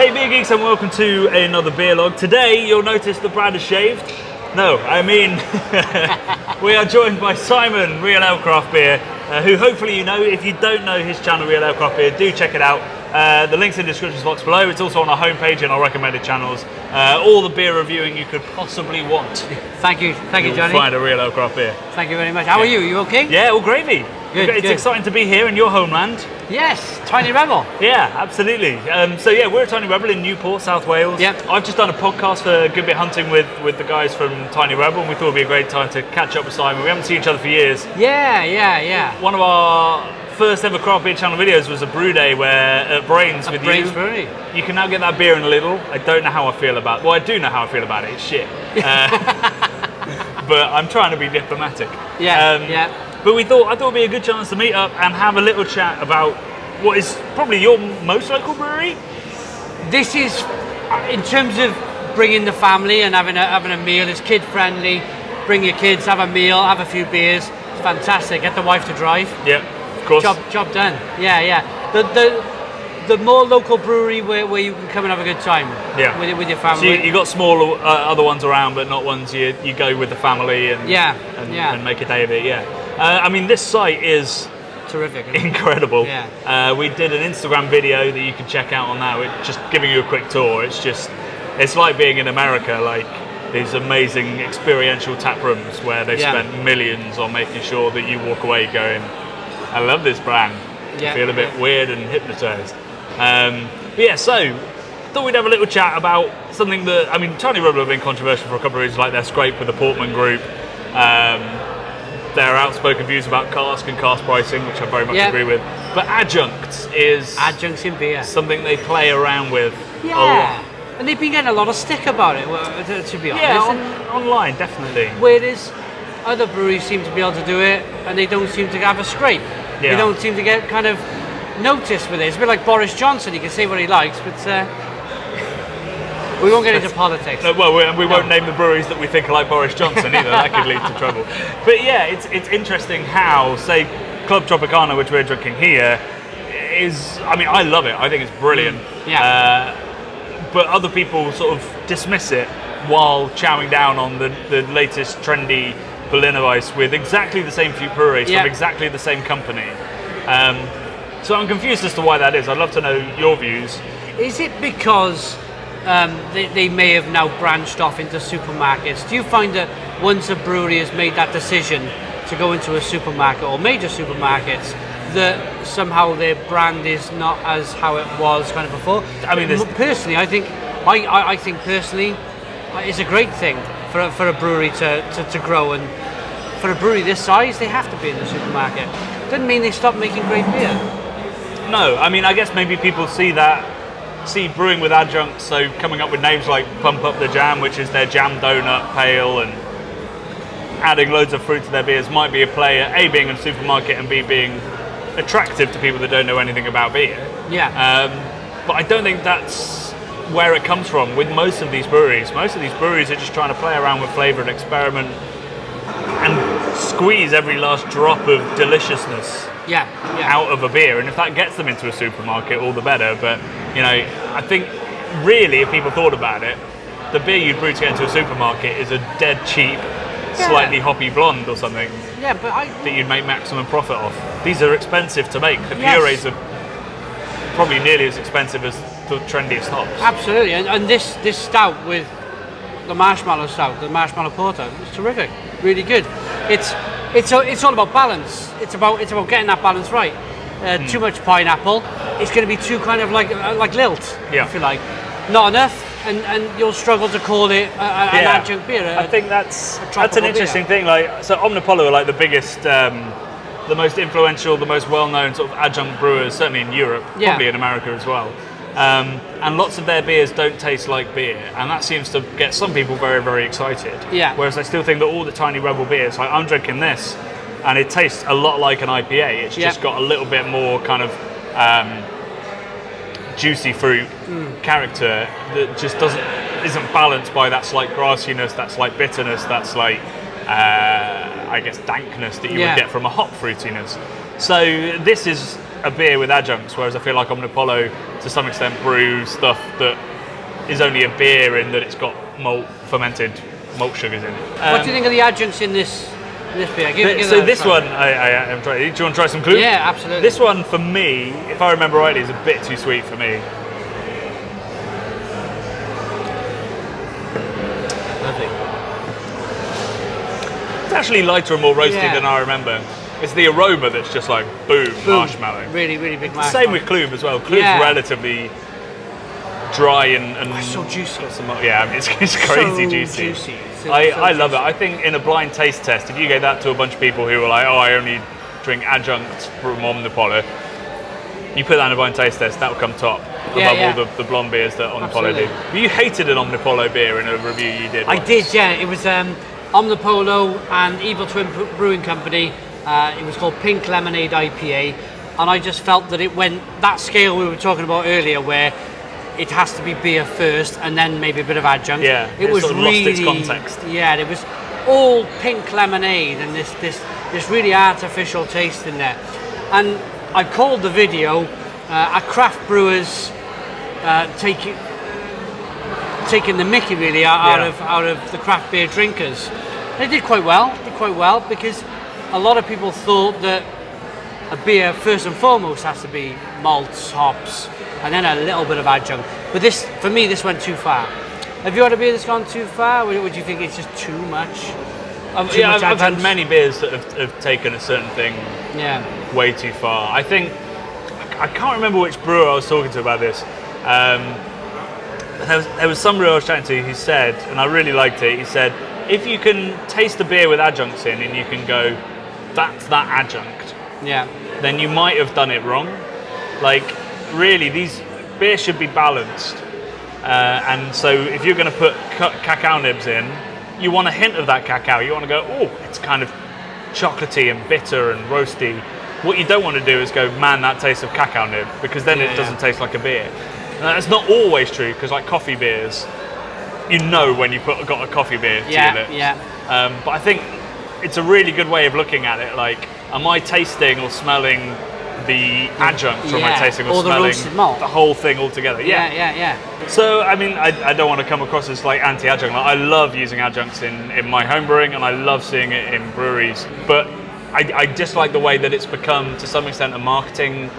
Hey beer geeks, and welcome to another beer log. Today you'll notice the Brad is shaved. No, I mean we are joined by Simon, Real Ale Craft Beer, who hopefully you know. If you don't know his channel, Real Ale Craft Beer, do check it out. The link's in the description box below. It's also on our homepage and our recommended channels. All the beer reviewing you could possibly want. Thank you, Jonny. Find a Real Ale Craft Beer. Thank you very much. How are you? You okay? Yeah, all gravy. Good, it's good. exciting to be here in your homeland. Yes, Tiny Rebel. Yeah, absolutely. We're at Tiny Rebel in Newport, South Wales. Yep. I've just done a podcast for Good Bit Hunting with the guys from Tiny Rebel, and we thought it'd be a great time to catch up with Simon. We haven't seen each other for years. Yeah. One of our first ever craft beer channel videos was a brew day at Brains with Brains you. Brewery. You can now get that beer in a little. I don't know how I feel about it. Well, I do know how I feel about it. It's shit. But I'm trying to be diplomatic. Yeah. But I thought it'd be a good chance to meet up and have a little chat about what is probably your most local brewery. This is, in terms of bringing the family and having a meal, it's kid friendly. Bring your kids, have a meal, have a few beers. It's fantastic. Get the wife to drive. Yeah, of course. Job done. Yeah. The more local brewery where you can come and have a good time. Yeah. With your family. So you got small other ones around, but not ones you go with the family and make a day of it. Yeah. I mean, this site is terrific, incredible. Yeah. We did an Instagram video that you can check out on that. We're just giving you a quick tour. It's like being in America, like these amazing experiential tap rooms where they've spent millions on making sure that you walk away going, I love this brand. Yeah. Feel a bit weird and hypnotized. So thought we'd have a little chat about something that, I mean, Tiny Rebel have been controversial for a couple of reasons, like their scrape with the Portman Group, their outspoken views about cask and cask pricing, which I very much agree with. But adjuncts in beer. something they play around with a lot. Yeah. And they've been getting a lot of stick about it, to be honest. Yeah, online, definitely. Whereas other breweries seem to be able to do it, and they don't seem to have a scrape. Yeah. They don't seem to get kind of noticed with it. It's a bit like Boris Johnson. He can say what he likes, but we won't get into politics. No, we won't name the breweries that we think are like Boris Johnson either. That could lead to trouble. But yeah, it's interesting how, say, Club Tropicana, which we're drinking here, is, I mean, I love it. I think it's brilliant. But other people sort of dismiss it while chowing down on the latest trendy Berliner Weiss with exactly the same few breweries from exactly the same company. So I'm confused as to why that is. I'd love to know your views. Is it because they may have now branched off into supermarkets? Do you find that once a brewery has made that decision to go into a supermarket or major supermarkets, that somehow their brand is not as how it was kind of before? I mean, personally, I think personally, it's a great thing for a brewery to grow, and for a brewery this size, they have to be in the supermarket. Doesn't mean they stop making great beer. No, I mean, I guess maybe people see brewing with adjuncts, so coming up with names like Pump Up the Jam, which is their jam donut pale, and adding loads of fruit to their beers might be a player, A, being in a supermarket, and B, being attractive to people that don't know anything about beer. Yeah. But I don't think that's where it comes from with most of these breweries. Most of these breweries are just trying to play around with flavour and experiment and squeeze every last drop of deliciousness out of a beer. And if that gets them into a supermarket, all the better. But, you know, I think really, if people thought about it, the beer you'd brew to get into a supermarket is a dead cheap, slightly hoppy blonde or something. Yeah, but that you'd make maximum profit off. These are expensive to make. The purees are probably nearly as expensive as the trendiest hops. Absolutely, and this stout with the marshmallow stout, the marshmallow porter, it's terrific, really good. It's all about balance. It's about getting that balance right. Too much pineapple, it's going to be too kind of like lilt, if you like. Not enough, and you'll struggle to call it an adjunct beer. I think that's an interesting thing. Like, so Omnipollo are like the biggest, the most influential, the most well-known sort of adjunct brewers, certainly in Europe, probably in America as well. And lots of their beers don't taste like beer, and that seems to get some people very, very excited. Yeah. Whereas I still think that all the Tiny Rebel beers, like I'm drinking this, and it tastes a lot like an IPA. It's just got a little bit more kind of juicy fruit character that just isn't balanced by that slight grassiness, that slight bitterness, that slight I guess dankness that you would get from a hop fruitiness. So this is a beer with adjuncts, whereas I feel like Omnipollo, to some extent, brews stuff that is only a beer in that it's got fermented malt sugars in it. What do you think of the adjuncts in this beer? So this one, I am trying. Do you want to try some clue? Yeah, absolutely. This one, for me, if I remember rightly, is a bit too sweet for me. Lovely. It's actually lighter and more roasty Yeah. than I remember. It's the aroma that's just like boom. Marshmallow. Really, really big marshmallow. Same with Clube as well. Clube's Yeah. relatively dry and so juicy. Yeah, I mean, it's crazy So juicy. juicy. I love it. I think in a blind taste test, if you gave that to a bunch of people who were like, oh, I only drink adjuncts from Omnipollo, you put that in a blind taste test, that will come top above all the blonde beers that Omnipollo do. But you hated an Omnipollo beer in a review you did. I did, yeah. It was Omnipollo and Evil Twin Brewing Company. It was called Pink Lemonade IPA, and I just felt that it went that scale we were talking about earlier, where it has to be beer first and then maybe a bit of adjunct. Yeah, it was sort of really lost its context. Yeah, it was all pink lemonade and this really artificial taste in there. And I called the video a craft brewers taking the mickey really out of the craft beer drinkers. They did quite well because a lot of people thought that a beer first and foremost has to be malts, hops, and then a little bit of adjunct. But this, for me, this went too far. Have you had a beer that's gone too far? Or would you think it's just too much? I've had many beers that have taken a certain thing way too far. I think, I can't remember which brewer I was talking to about this. There was some brewer I was chatting to who said, and I really liked it, he said, if you can taste a beer with adjuncts in and you can go, that's that adjunct, then you might have done it wrong. Like, really, these beers should be balanced. And so if you're going to put cacao nibs in, you want a hint of that cacao. You want to go, oh, it's kind of chocolatey and bitter and roasty. What you don't want to do is go, man, that tastes of cacao nib, because then it doesn't taste like a beer. And that's not always true, because like coffee beers, you know when you've got a coffee beer to your lips. But I think it's a really good way of looking at it. Like, am I tasting or smelling the adjunct, or am I tasting or smelling the whole thing altogether? So, I mean, I don't want to come across as like anti-adjunct. Like, I love using adjuncts in my home brewing, and I love seeing it in breweries. But I dislike the way that it's become, to some extent, a marketing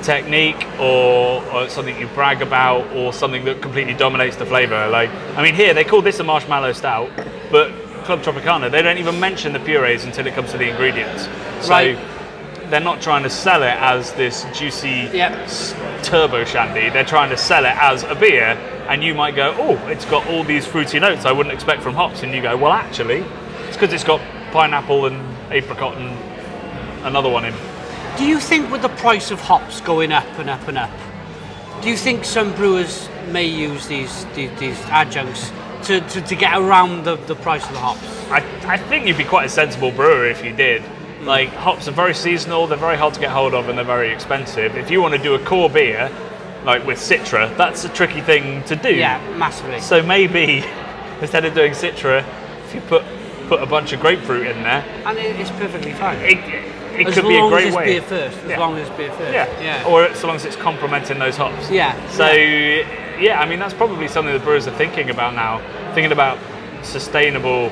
technique, or something you brag about, or something that completely dominates the flavour. Like, I mean, here they call this a marshmallow stout, but Club Tropicana, they don't even mention the purees until it comes to the ingredients. So they're not trying to sell it as this juicy turbo shandy. They're trying to sell it as a beer, and you might go, oh, it's got all these fruity notes I wouldn't expect from hops, and you go, well, actually, it's because it's got pineapple and apricot and another one in. Do you think with the price of hops going up and up and up, do you think some brewers may use these adjuncts to get around the price of the hops? I think you'd be quite a sensible brewer if you did. Like, hops are very seasonal, they're very hard to get hold of, and they're very expensive. If you want to do a core beer, like with Citra, that's a tricky thing to do. Yeah, massively. So maybe instead of doing Citra, if you put a bunch of grapefruit in there, and it's perfectly fine. It could be a great way. As long as it's beer first. Yeah. Or so long as it's complementing those hops. So I mean, that's probably something the brewers are thinking about now. Thinking about sustainable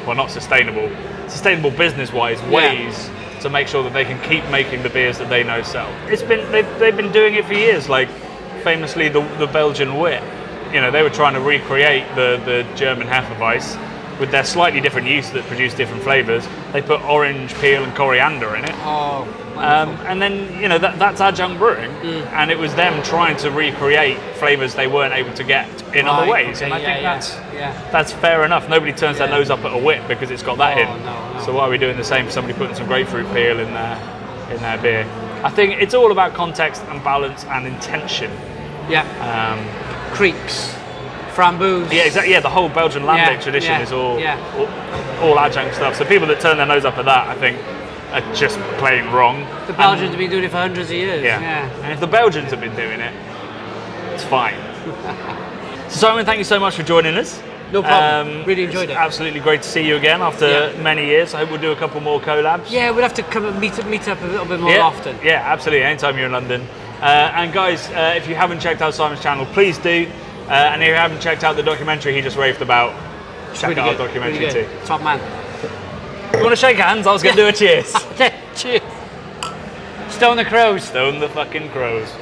business-wise ways to make sure that they can keep making the beers that they know sell. They've been doing it for years. Like, famously, the Belgian wit. You know, they were trying to recreate the German Hefeweiss with their slightly different yeast that produce different flavours. They put orange peel and coriander in it. Oh, and then, you know, that's adjunct brewing, and it was them trying to recreate flavours they weren't able to get in other ways. Okay, and I think that's fair enough. Nobody turns their nose up at a wit because it's got that in. No. So why are we doing the same for somebody putting some grapefruit peel in their beer? I think it's all about context and balance and intention. Creeks, framboos. Yeah, exactly. Yeah, the whole Belgian lambic tradition is all adjunct stuff. So people that turn their nose up at that, I think, are just playing wrong. The Belgians have been doing it for hundreds of years. And if the Belgians have been doing it, it's fine. So Simon, thank you so much for joining us. No problem. Really enjoyed it's it. Absolutely great to see you again after many years. I hope we'll do a couple more collabs. Yeah, we'll have to come and meet up a little bit more often. Yeah, absolutely. Anytime you're in London. And guys, if you haven't checked out Simon's channel, please do. And if you haven't checked out the documentary he just raved about, check out our documentary too. Top man. You want to shake hands? I was going to do a cheers. Cheers. Stone the crows. Stone the fucking crows.